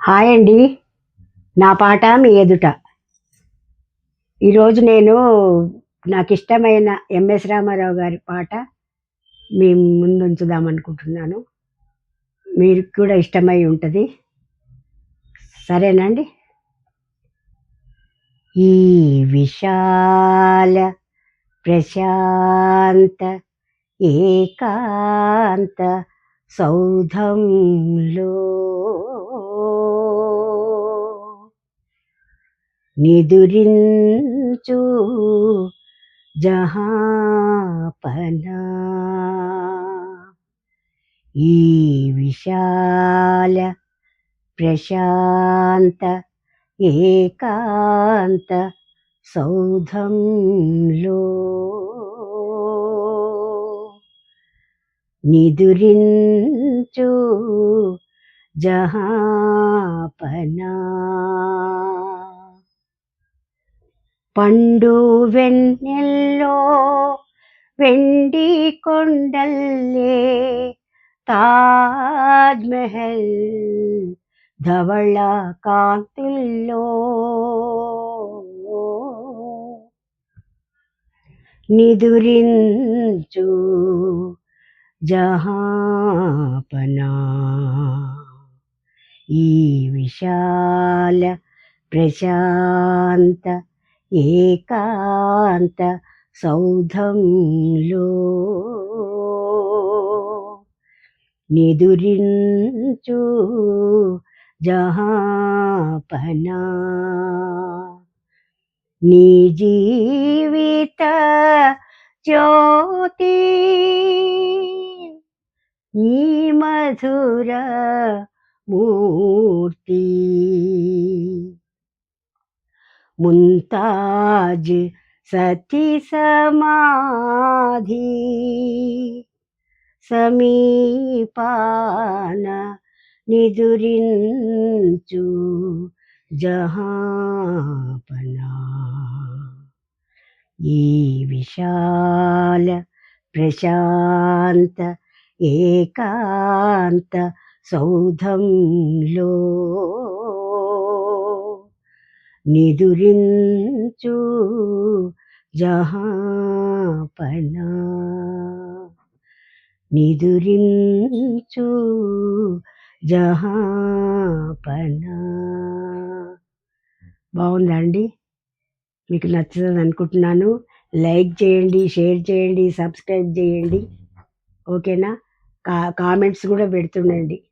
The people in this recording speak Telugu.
హాయ్ అండి. నా పాట మీ ఎదుట. ఈరోజు నేను నాకిష్టమైన ఎంఎస్ రామారావు గారి పాట మీ ముందుంచుదామనుకుంటున్నాను. మీకు కూడా ఇష్టమై ఉంటది. సరేనా అండి? ఈ విశాల ప్రశాంత ఏకాంత సౌధంలో నిదురించు జహాపనా ఈ విశాల ప్రశాంత ఏకాంత సౌధంలో నిదురించు జహాపనా పండు వెన్నెల్లో వెండి కొండల్లే తాజ్ మహల్ ధవళ కాంతుల్లో నిదురించు జహాపనా ఈ విశాల ప్రశాంత ఏకాంత సౌధంలో నిదురించు జహాపనా నీ జీవిత జ్యోతి నీ మధుర మూర్తి ముంతాజ్ సతి సమాధి సమీపాన నిదురించు జహాపనా ఈ విశాల ప్రశాంత ఏకాంత సౌధంలో నిదురించు జహాపనా నిదురించు జహాపనా. బాగుందా అండి? మీకు నచ్చుతుంది అనుకుంటున్నాను. లైక్ చేయండి, షేర్ చేయండి, సబ్స్క్రైబ్ చేయండి. ఓకేనా? కామెంట్స్ కూడా పెడుతుండండి.